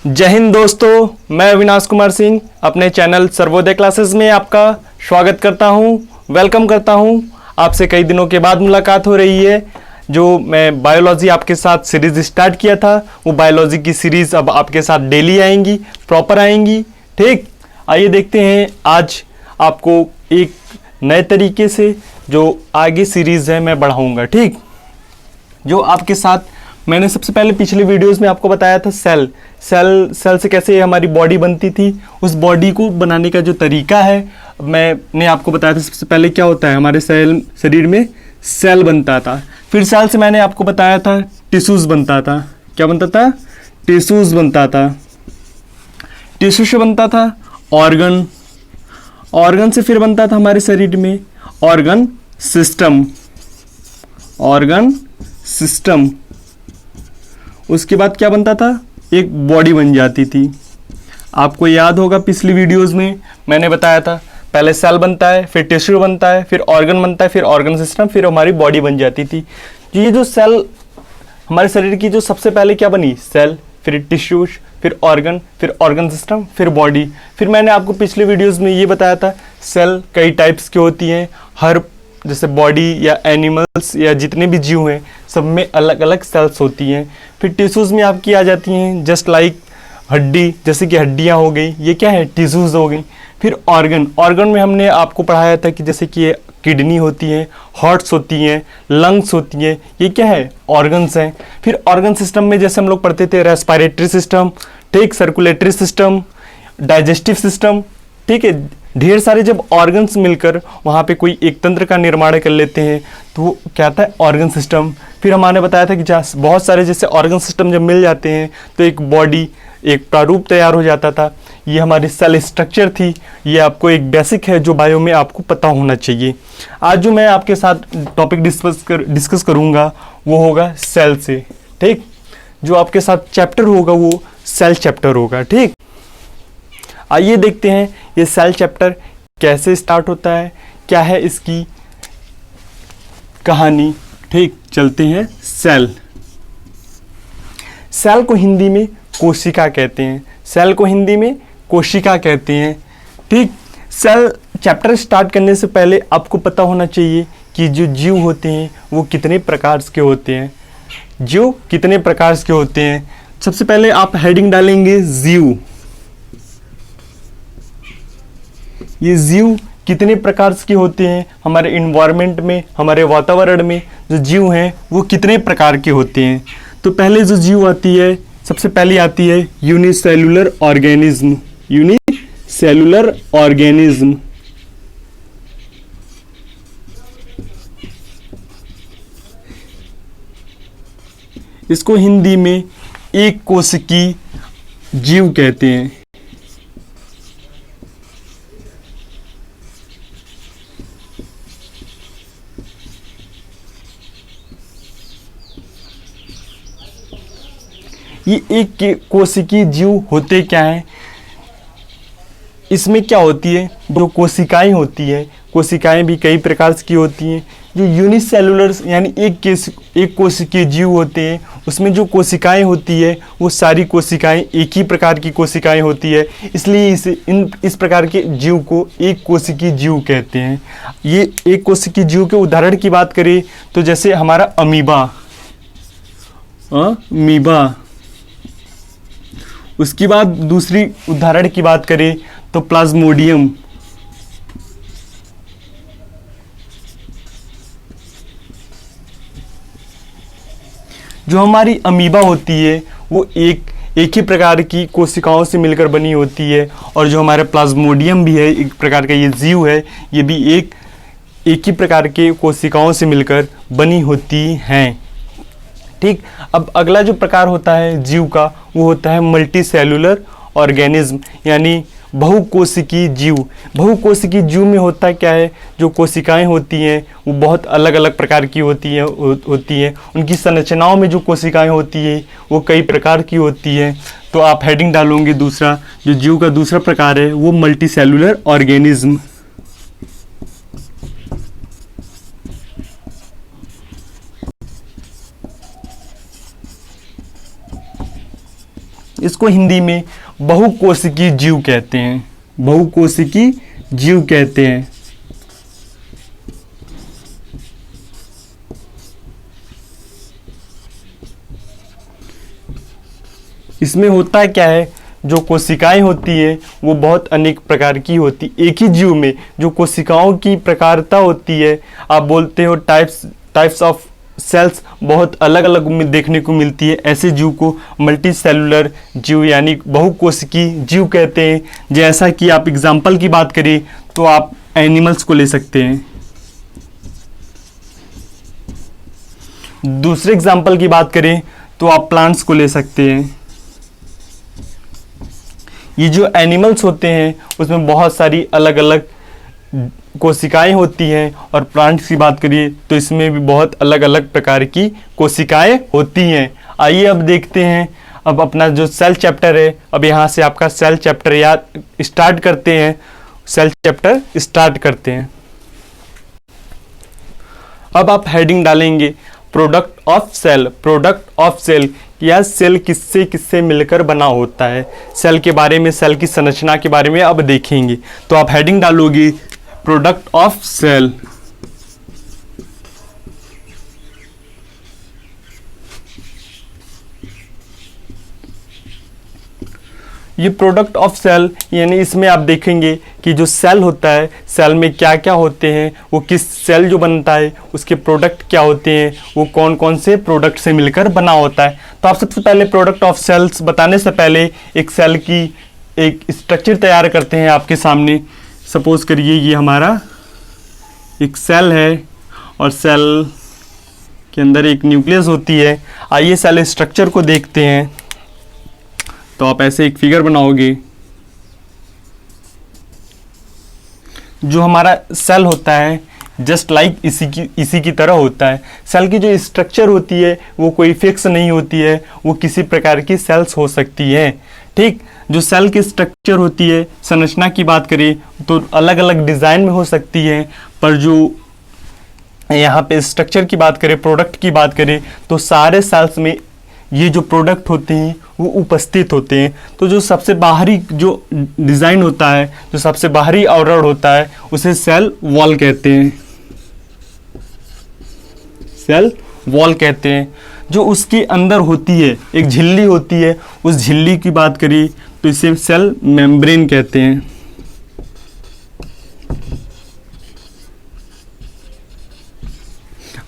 जय हिंद दोस्तों, मैं अविनाश कुमार सिंह अपने चैनल सर्वोदय क्लासेस में आपका स्वागत करता हूं, वेलकम करता हूं। आपसे कई दिनों के बाद मुलाकात हो रही है। जो मैं बायोलॉजी आपके साथ सीरीज स्टार्ट किया था, वो बायोलॉजी की सीरीज अब आपके साथ डेली आएंगी, प्रॉपर आएंगी। ठीक, आइए देखते हैं आज आपको एक नए तरीके से जो आगे सीरीज है मैं बढ़ाऊंगा। ठीक, जो आपके साथ मैंने सबसे पहले पिछले वीडियोस में आपको बताया था सेल से कैसे हमारी बॉडी बनती थी। उस बॉडी को बनाने का जो तरीका है मैंने आपको बताया था। सबसे पहले क्या होता है, हमारे शरीर में सेल बनता था। फिर सेल से मैंने आपको बताया था टिश्यूज बनता था। क्या बनता था? टिश्यूज बनता था। टिश्यू से बनता था ऑर्गन। ऑर्गन से फिर बनता था हमारे शरीर में ऑर्गन सिस्टम। Organ system. उसके बाद क्या बनता था? एक बॉडी बन जाती थी। आपको याद होगा पिछली वीडियोस में मैंने बताया था, पहले सेल बनता है, फिर टिश्यू बनता है, फिर ऑर्गन बनता है, फिर ऑर्गन सिस्टम, फिर हमारी बॉडी बन जाती थी। ये जो सेल हमारे शरीर की जो सबसे पहले क्या बनी? सेल, फिर टिश्यूज, फिर ऑर्गन सिस्टम, फिर बॉडी। फिर मैंने आपको पिछले वीडियोस में ये बताया था सेल कई टाइप्स की होती हैं। हर जैसे बॉडी या एनिमल्स या जितने भी जीव हैं सब में अलग अलग सेल्स होती हैं। फिर टिश्यूज़ में आपकी आ जाती हैं जस्ट लाइक हड्डी, जैसे कि हड्डियाँ हो गई, ये क्या है? टिश्यूज़ हो गई। फिर ऑर्गन में हमने आपको पढ़ाया था कि जैसे कि ये किडनी होती है, हार्ट्स होती हैं, लंग्स होती हैं, ये क्या है? ऑर्गन्स हैं। फिर ऑर्गन सिस्टम में जैसे हम लोग पढ़ते थे रेस्पिरेटरी सिस्टम, ठीक, सर्कुलेटरी सिस्टम, डाइजेस्टिव सिस्टम, ठीक है। ढेर सारे जब ऑर्गन्स मिलकर वहाँ पे कोई एक तंत्र का निर्माण कर लेते हैं तो वो क्या आता है? Organ system. फिर हमने बताया था कि बहुत सारे जैसे ऑर्गन सिस्टम जब मिल जाते हैं तो एक बॉडी, एक प्रारूप तैयार हो जाता था। ये हमारी सेल स्ट्रक्चर थी। ये आपको एक बेसिक है जो बायो में आपको पता होना चाहिए। आज जो मैं आपके साथ टॉपिक डिस्कस करूँगा वो होगा सेल से। ठीक, जो आपके साथ चैप्टर होगा वो सेल चैप्टर होगा। ठीक, आइए देखते हैं ये सेल चैप्टर कैसे स्टार्ट होता है, क्या है इसकी कहानी। ठीक, चलते हैं। सेल को हिंदी में कोशिका कहते हैं। सेल को हिंदी में कोशिका कहते हैं। ठीक, सेल चैप्टर स्टार्ट करने से पहले आपको पता होना चाहिए कि जो जीव होते हैं वो कितने प्रकार के होते हैं। जीव कितने प्रकार के होते हैं? सबसे पहले आप हेडिंग डालेंगे जीव। ये जीव कितने प्रकार के होते हैं? हमारे इन्वायरमेंट में, हमारे वातावरण में जो जीव हैं वो कितने प्रकार के होते हैं? तो पहले जो जीव आती है, सबसे पहले आती है यूनिसेलुलर ऑर्गेनिज्म। Unicellular organism. इसको हिंदी में एक कोशिकीय जीव कहते हैं। ये एक कोशिकीय जीव होते क्या हैं? इसमें क्या होती है? जो कोशिकाएं होती हैं, कोशिकाएं भी कई प्रकार की होती हैं। जो यूनिसेलुलर यानी एक कोशिकीय जीव होते हैं, उसमें जो कोशिकाएं होती है वो सारी कोशिकाएं एक ही प्रकार की कोशिकाएं होती है, इसलिए इस प्रकार के जीव को एक कोशिकीय जीव कहते हैं। ये एक कोशिकीय जीव के उदाहरण की बात करें तो जैसे हमारा अमीबा, उसके बाद दूसरी उदाहरण की बात करें तो प्लाज्मोडियम। जो हमारी अमीबा होती है वो एक ही प्रकार की कोशिकाओं से मिलकर बनी होती है, और जो हमारा प्लाज्मोडियम भी है, एक प्रकार का ये जीव है, ये भी एक ही प्रकार के कोशिकाओं से मिलकर बनी होती हैं। ठीक, अब अगला जो प्रकार होता है जीव का वो होता है मल्टी सेलुलर ऑर्गेनिज्म, यानी बहुकोशिकीय जीव। बहुकोशिकीय जीव में होता क्या है? जो कोशिकाएं होती हैं वो बहुत अलग अलग प्रकार की होती हैं। उनकी संरचनाओं में जो कोशिकाएं होती हैं वो कई प्रकार की होती हैं। तो आप हेडिंग डालोगे दूसरा, जो जीव का दूसरा प्रकार है वो मल्टी सेलुलर ऑर्गेनिज्म। इसको हिंदी में बहुकोशिकीय जीव कहते हैं, बहुकोशिकीय जीव कहते हैं। इसमें होता क्या है, जो कोशिकाएं होती है वो बहुत अनेक प्रकार की होती, एक ही जीव में जो कोशिकाओं की प्रकारता होती है, आप बोलते हो टाइप्स ऑफ सेल्स बहुत अलग अलग देखने को मिलती है, ऐसे जीव को मल्टी सेलुलर जीव यानी बहुकोशिकीय जीव कहते हैं। जैसा कि आप एग्जाम्पल की बात करें तो आप एनिमल्स को ले सकते हैं। दूसरे एग्जाम्पल की बात करें तो आप प्लांट्स को ले सकते हैं। ये जो एनिमल्स होते हैं उसमें बहुत सारी अलग अलग कोशिकाएं होती हैं, और प्लांट्स की बात करिए तो इसमें भी बहुत अलग अलग प्रकार की कोशिकाएं होती हैं। आइए अब देखते हैं, अब अपना जो सेल चैप्टर है, अब यहाँ से आपका सेल चैप्टर याद स्टार्ट करते हैं, सेल चैप्टर स्टार्ट करते हैं। अब आप हेडिंग डालेंगे product of cell, product of cell, यह सेल किससे किससे मिलकर बना होता है, सेल के बारे में, सेल की संरचना के बारे में अब देखेंगे। तो आप हेडिंग डालोगे प्रोडक्ट ऑफ सेल। ये प्रोडक्ट ऑफ सेल यानी इसमें आप देखेंगे कि जो सेल होता है, सेल में क्या क्या होते हैं, वो किस सेल जो बनता है उसके प्रोडक्ट क्या होते हैं, वो कौन कौन से प्रोडक्ट से मिलकर बना होता है। तो आप सबसे पहले प्रोडक्ट ऑफ सेल्स बताने से पहले एक सेल की एक स्ट्रक्चर तैयार करते हैं आपके सामने। सपोज करिए ये हमारा एक सेल है और सेल के अंदर एक न्यूक्लियस होती है। आइए सेल स्ट्रक्चर को देखते हैं। तो आप ऐसे एक फिगर बनाओगे। जो हमारा सेल होता है जस्ट लाइक इसी की तरह होता है। सेल की जो स्ट्रक्चर होती है वो कोई फिक्स नहीं होती है, वो किसी प्रकार की सेल्स हो सकती है। ठीक, जो सेल की स्ट्रक्चर होती है, संरचना की बात करें तो अलग अलग डिज़ाइन में हो सकती है, पर जो यहाँ पे स्ट्रक्चर की बात करें, प्रोडक्ट की बात करें तो सारे सेल्स में ये जो प्रोडक्ट होते हैं वो उपस्थित होते हैं। तो जो सबसे बाहरी जो डिज़ाइन होता है, जो सबसे बाहरी आवरण होता है, उसे सेल वॉल कहते हैं, सेल वॉल कहते हैं। जो उसके अंदर होती है, एक झिल्ली होती है, उस झिल्ली की बात करें तो इसे सेल मेम्ब्रेन कहते हैं।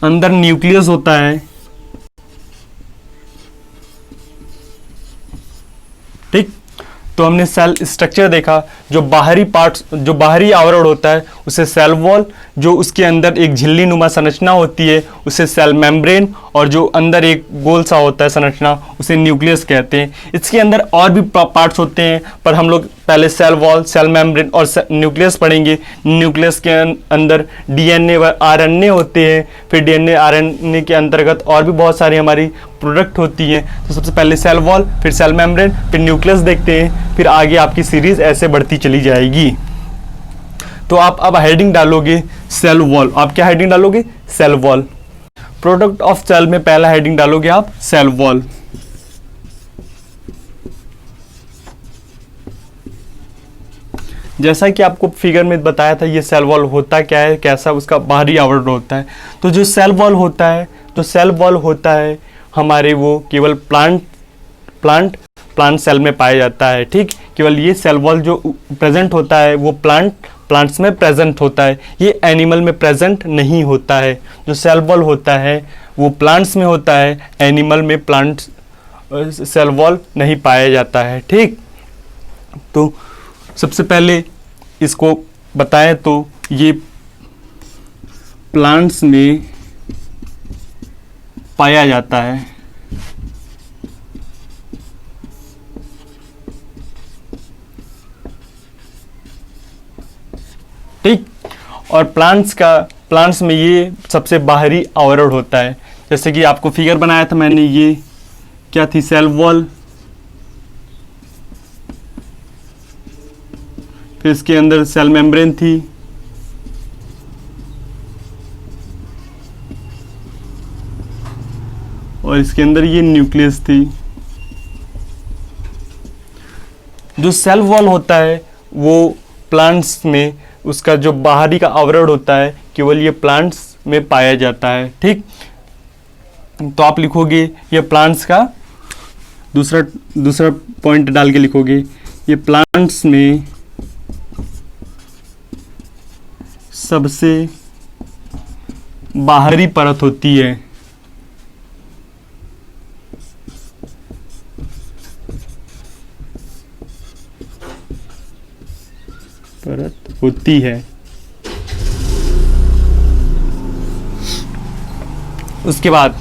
अंदर न्यूक्लियस होता है। ठीक, तो हमने सेल स्ट्रक्चर देखा। जो बाहरी पार्ट्स, जो बाहरी आवरण होता है उसे सेल वॉल, जो उसके अंदर एक झिल्ली नुमा संरचना होती है उसे सेल मेम्ब्रेन, और जो अंदर एक गोल सा होता है संरचना उसे न्यूक्लियस कहते हैं। इसके अंदर और भी पार्ट्स होते हैं, पर हम लोग पहले सेल वॉल, सेल मेम्ब्रेन और न्यूक्लियस पढ़ेंगे। न्यूक्लियस के अंदर डीएनए व आरएनए होते हैं, फिर डीएनए आरएनए के अंतर्गत और भी बहुत सारी हमारी प्रोडक्ट होती हैं। तो सबसे पहले सेल वॉल, फिर सेल मेम्ब्रेन, फिर न्यूक्लियस देखते हैं, फिर आगे आपकी सीरीज ऐसे बढ़ती चली जाएगी। तो आप अब हेडिंग डालोगे सेल वॉल। आप क्या हेडिंग डालोगे? Cell wall. Product of cell में पहला हेडिंग डालोगे आप सेल वॉल। जैसा कि आपको फिगर में बताया था, ये सेल वॉल होता क्या है, कैसा उसका बाहरी आवरण होता है। तो जो सेल वॉल होता है, जो सेल वॉल होता है हमारे, वो केवल प्लांट सेल में पाया जाता है। ठीक, केवल ये सेल वॉल जो प्रेजेंट होता है वो प्लांट्स में प्रेजेंट होता है, ये एनिमल में प्रेजेंट नहीं होता है। जो सेल वॉल होता है वो प्लांट्स में होता है, एनिमल में सेल वॉल नहीं पाया जाता है। ठीक, तो सबसे पहले इसको बताएं तो ये प्लांट्स में पाया जाता है। ठीक, और प्लांट्स में ये सबसे बाहरी आवरण होता है। जैसे कि आपको फिगर बनाया था मैंने, ये क्या थी? Cell wall. फिर इसके अंदर सेल मेम्ब्रेन थी, और इसके अंदर ये न्यूक्लियस थी। जो सेल वॉल होता है वो प्लांट्स में उसका जो बाहरी का आवरण होता है केवल ये प्लांट्स में पाया जाता है। ठीक, तो आप लिखोगे ये प्लांट्स का दूसरा पॉइंट डाल के लिखोगे, ये प्लांट्स में सबसे बाहरी परत होती है। परत होती है। उसके बाद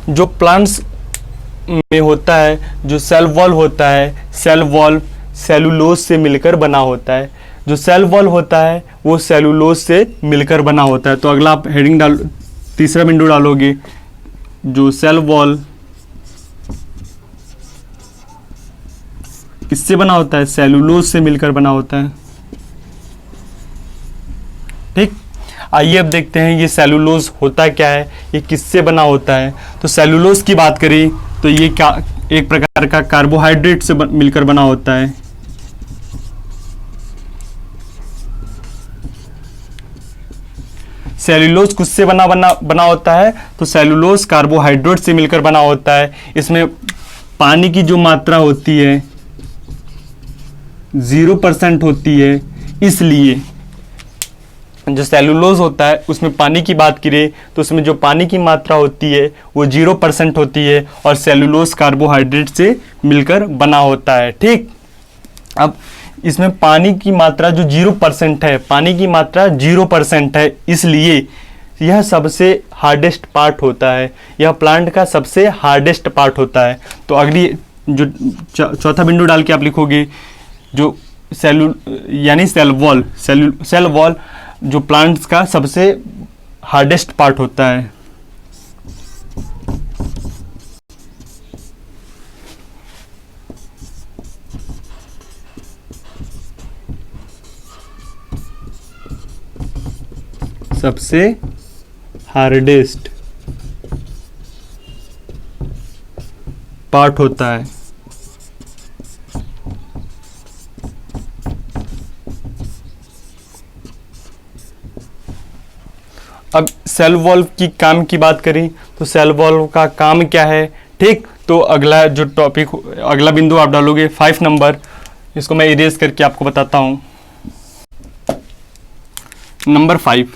जो प्लांट्स में होता है, जो सेल वॉल होता है, सेल वॉल सेलुलोज से मिलकर बना होता है। जो सेल वॉल होता है वो सेलुलोज से मिलकर बना होता है। तो अगला आप हेडिंग डाल, तीसरा बिंदु डालोगे, जो सेल वॉल किससे बना होता है? सेलुलोज से मिलकर बना होता है। ठीक, आइए अब देखते हैं ये सेलुलोज होता क्या है, ये किससे बना होता है। तो सेलुलोज की बात करें तो ये क्या एक प्रकार का कार्बोहाइड्रेट से मिलकर बना होता है। सेलुलोज किससे बना होता है? तो सेलुलोज कार्बोहाइड्रेट से मिलकर बना होता है। इसमें पानी की जो मात्रा होती है 0% होती है, इसलिए जो सेलुलोज होता है उसमें पानी की बात करें तो उसमें जो पानी की मात्रा होती है वो 0% होती है और सेलुलोज कार्बोहाइड्रेट से मिलकर बना होता है। ठीक, अब इसमें पानी की मात्रा जो 0% है, पानी की मात्रा 0% है, इसलिए यह सबसे हार्डेस्ट पार्ट होता है, यह प्लांट का सबसे हार्डेस्ट पार्ट होता है। तो अगली जो चौथा बिंदु डाल के आप लिखोगे, जो यानी सेल वॉल जो प्लांट्स का सबसे हार्डेस्ट पार्ट होता है। सबसे हार्डेस्ट पार्ट होता है। अब सेल वॉल की काम की बात करें तो सेल वॉल का काम क्या है। ठीक, तो अगला जो टॉपिक, अगला बिंदु आप डालोगे 5 नंबर, इसको मैं इरेज करके आपको बताता हूं। नंबर 5,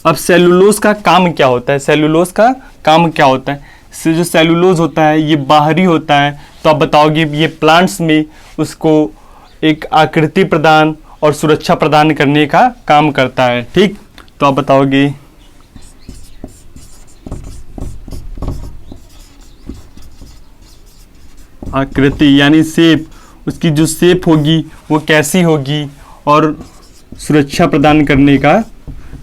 अब सेलुलोज का काम क्या होता है? सेलुलोज का काम क्या होता है? जो सेलुलोज होता है ये बाहरी होता है, तो आप बताओगे ये प्लांट्स में उसको एक आकृति प्रदान और सुरक्षा प्रदान करने का काम करता है। ठीक, तो आप बताओगे आकृति यानी शेप, उसकी जो शेप होगी वो कैसी होगी और सुरक्षा प्रदान करने का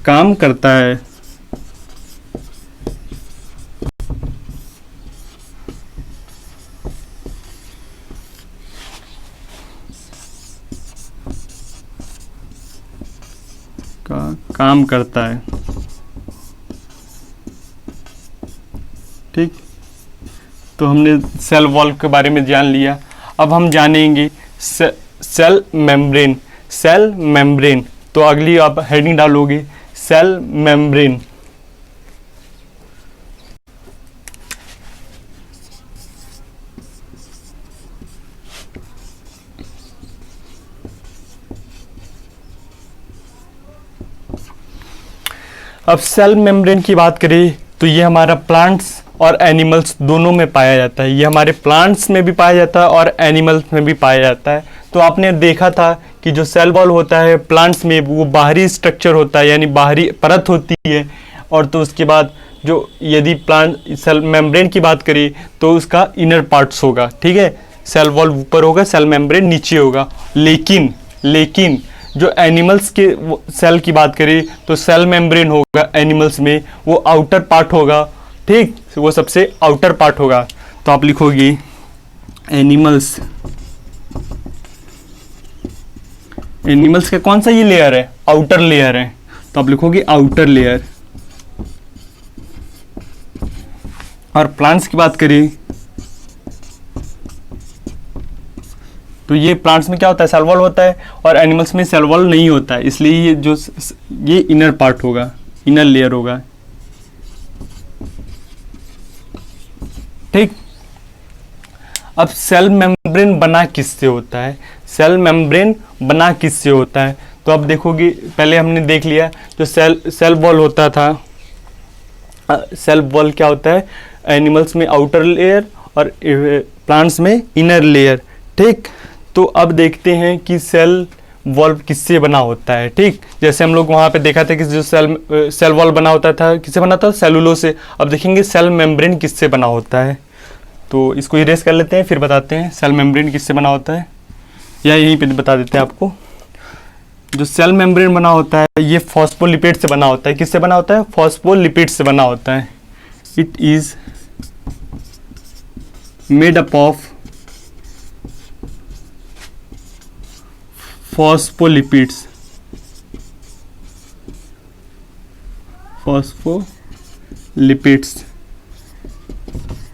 काम करता है। काम करता है। ठीक, तो हमने सेल वॉल के बारे में जान लिया। अब हम जानेंगे सेल मेम्ब्रेन। सेल मेम्ब्रेन, तो अगली आप हेडिंग डालोगे सेल मेम्ब्रेन। अब सेल मेम्ब्रेन की बात करें तो ये हमारा प्लांट्स और एनिमल्स दोनों में पाया जाता है। ये हमारे प्लांट्स में भी पाया जाता है और एनिमल्स में भी पाया जाता है। तो आपने देखा था कि जो सेल वॉल होता है प्लांट्स में वो बाहरी स्ट्रक्चर होता है, यानी बाहरी परत होती है। और तो उसके बाद जो यदि प्लांट सेल मेम्ब्रेन की बात करें तो उसका इनर पार्ट्स होगा। ठीक है, सेल वॉल ऊपर होगा, सेल मेम्ब्रेन नीचे होगा। लेकिन जो एनिमल्स के सेल की बात करें तो सेल मेम्ब्रेन होगा एनिमल्स में, वो आउटर पार्ट होगा। ठीक, वो सबसे आउटर पार्ट होगा। तो आप लिखोगे एनिमल्स का कौन सा ये लेयर है? आउटर लेयर है। तो आप लिखोगे आउटर लेयर। और प्लांट्स की बात करें तो ये प्लांट्स में क्या होता है, सेल वॉल होता है, और एनिमल्स में सेल वॉल नहीं होता है, इसलिए ये इनर पार्ट होगा, इनर लेयर होगा। ठीक। अब सेल मेम्ब्रेन बना किससे होता है, सेल मेम्ब्रेन बना किससे होता है, तो अब देखोगे, पहले हमने देख लिया जो सेल वॉल होता था। सेल वॉल क्या होता है, एनिमल्स में आउटर लेयर और प्लांट्स में इनर लेयर। ठीक। तो अब देखते हैं कि सेल वॉल किससे बना होता है। ठीक। जैसे हम लोग वहाँ पे देखा था कि जो सेल वॉल बना होता था किससे बना था, सेलुलोज से। अब देखेंगे सेल मेम्ब्रेन किससे बना होता है। तो इसको इरेज कर लेते हैं, फिर बताते हैं सेल मेम्ब्रेन किससे बना होता है, या यहीं पे बता देते हैं आपको। जो सेल मेम्ब्रेन बना होता है ये फॉस्फोलिपिड से बना होता है। किससे बना होता है, फॉस्फोलिपिड से बना होता है। It is made up of phospholipids, phospholipids.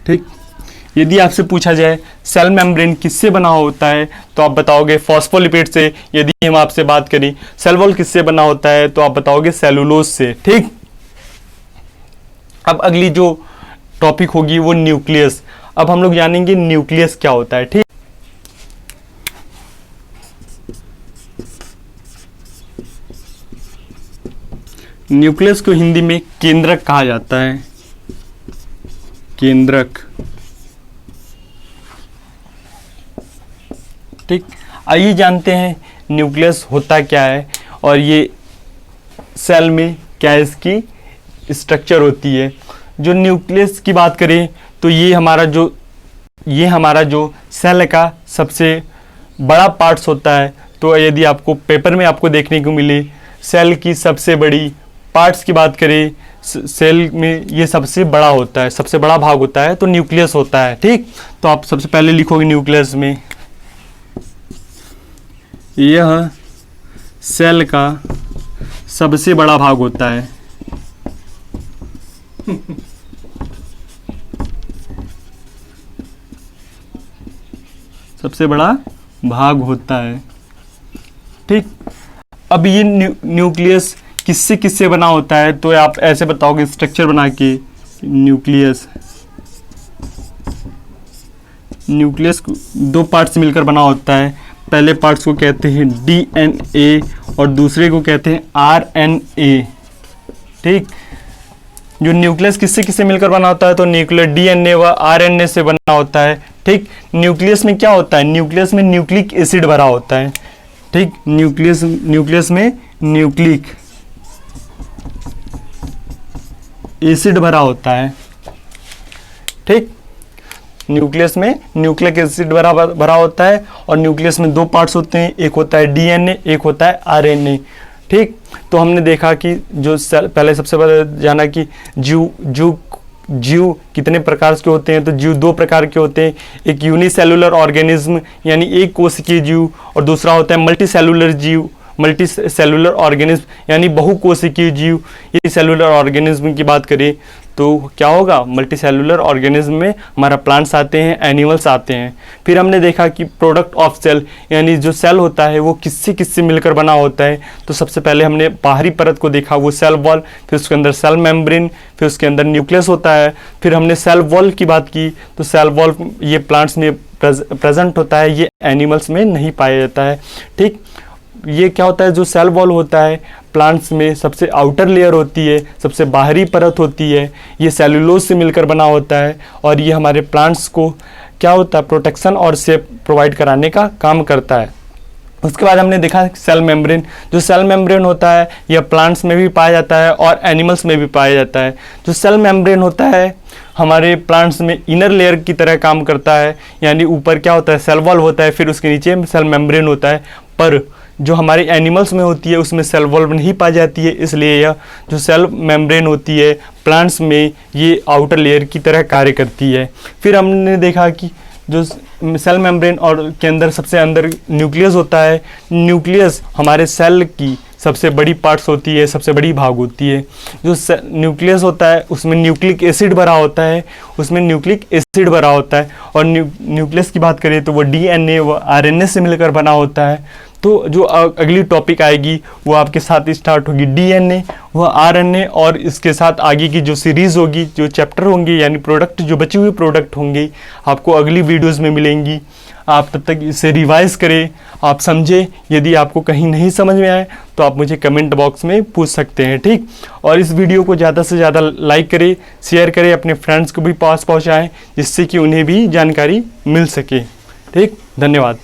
ठीक। यदि आपसे पूछा जाए सेल मेम्ब्रेन किससे बना होता है तो आप बताओगे फॉस्फोलिपिड से। यदि हम आपसे बात करें सेल वॉल किससे बना होता है तो आप बताओगे सेलुलोज से। ठीक। अब अगली जो टॉपिक होगी वो न्यूक्लियस। अब हम लोग जानेंगे न्यूक्लियस क्या होता है। ठीक। न्यूक्लियस को हिंदी में केंद्रक कहा जाता है, केंद्रक। ठीक। आइए जानते हैं न्यूक्लियस होता क्या है और ये सेल में क्या इसकी स्ट्रक्चर होती है। जो न्यूक्लियस की बात करें तो ये हमारा जो सेल का सबसे बड़ा पार्ट्स होता है। तो यदि आपको पेपर में आपको देखने को मिले सेल की सबसे बड़ी पार्ट्स की बात करें, सेल में ये सबसे बड़ा होता है, सबसे बड़ा भाग होता है, तो न्यूक्लियस होता है। ठीक। तो आप सबसे पहले लिखोगे न्यूक्लियस में, यह सेल का सबसे बड़ा भाग होता है। सबसे बड़ा भाग होता है। ठीक। अब ये न्यूक्लियस किससे किससे बना होता है तो आप ऐसे बताओगे स्ट्रक्चर बना के, न्यूक्लियस दो पार्ट से मिलकर बना होता है। पहले पार्ट्स को कहते हैं डीएनए और दूसरे को कहते हैं आरएनए। ठीक। जो न्यूक्लियस किससे किससे मिलकर बना होता है तो न्यूक्लियस डीएनए व आरएनए से बना होता है। ठीक। न्यूक्लियस में क्या होता है, न्यूक्लियस में न्यूक्लिक एसिड भरा होता है। ठीक। न्यूक्लियस में न्यूक्लिक एसिड भरा होता है। ठीक। न्यूक्लियस में न्यूक्लिक एसिड भरा होता है और न्यूक्लियस में दो पार्ट्स होते हैं, एक होता है डीएनए, एक होता है आरएनए। ठीक। तो हमने देखा कि जो पहले सबसे पहले जाना कि जीव कितने प्रकार के होते हैं, तो जीव दो प्रकार के होते हैं। एक यूनिसेलुलर ऑर्गेनिज्म यानी एक कोशिकीय जीव, और दूसरा होता है मल्टीसेलुलर ऑर्गेनिज्म यानी बहुकोशिकीय जीव। ये सेलुलर ऑर्गेनिज्म की बात करें तो क्या होगा, मल्टीसेलुलर ऑर्गेनिज्म में हमारा प्लांट्स आते हैं, एनिमल्स आते हैं। फिर हमने देखा कि प्रोडक्ट ऑफ सेल यानी जो सेल होता है वो किससे किससे मिलकर बना होता है। तो सबसे पहले हमने बाहरी परत को देखा, वो सेल वॉल, फिर उसके अंदर सेल मेम्ब्रेन, फिर उसके अंदर न्यूक्लियस होता है। फिर हमने सेल वॉल की बात की, तो सेल वॉल ये प्लांट्स में प्रेजेंट होता है, ये एनिमल्स में नहीं पाया जाता है। ठीक। ये क्या होता है, जो सेल वॉल होता है प्लांट्स में सबसे आउटर लेयर होती है, सबसे बाहरी परत होती है, ये सेलुलोज से मिलकर बना होता है और ये हमारे प्लांट्स को क्या होता है, प्रोटेक्शन और शेप प्रोवाइड कराने का काम करता है। उसके बाद हमने देखा सेल मेम्ब्रेन। जो सेल मेम्ब्रेन होता है यह प्लांट्स में भी पाया जाता है और एनिमल्स में भी पाया जाता है। जो सेल मेम्ब्रेन होता है हमारे प्लांट्स में इनर लेयर की तरह काम करता है, यानी ऊपर क्या होता है, सेल वॉल होता है, फिर उसके नीचे सेल मेम्ब्रेन होता है। पर जो हमारे एनिमल्स में होती है उसमें सेल वॉल नहीं पाई जाती है, इसलिए यह जो सेल मेम्ब्रेन होती है प्लांट्स में ये आउटर लेयर की तरह कार्य करती है। फिर हमने देखा कि जो सेल मेम्ब्रेन और के अंदर सबसे अंदर न्यूक्लियस होता है। न्यूक्लियस हमारे सेल की सबसे बड़ी पार्ट्स होती है, सबसे बड़ी भाग होती है। जो न्यूक्लियस होता है उसमें न्यूक्लिक एसिड भरा होता है, उसमें न्यूक्लिक एसिड भरा होता है। और न्यूक्लियस की बात करें तो वो डीएनए व आरएनए से मिलकर बना होता है। तो जो अगली टॉपिक आएगी वो आपके साथ स्टार्ट होगी डीएनए व आरएनए, और इसके साथ आगे की जो सीरीज़ होगी, जो चैप्टर होंगे यानी प्रोडक्ट, जो बचे हुए प्रोडक्ट होंगे आपको अगली वीडियोस में मिलेंगी। आप तब तक इसे रिवाइज करें, आप समझें। यदि आपको कहीं नहीं समझ में आए तो आप मुझे कमेंट बॉक्स में पूछ सकते हैं, ठीक। और इस वीडियो को ज़्यादा से ज़्यादा लाइक करें, शेयर करें, अपने फ्रेंड्स को भी पास पहुँचाएँ, जिससे कि उन्हें भी जानकारी मिल सके, ठीक। धन्यवाद।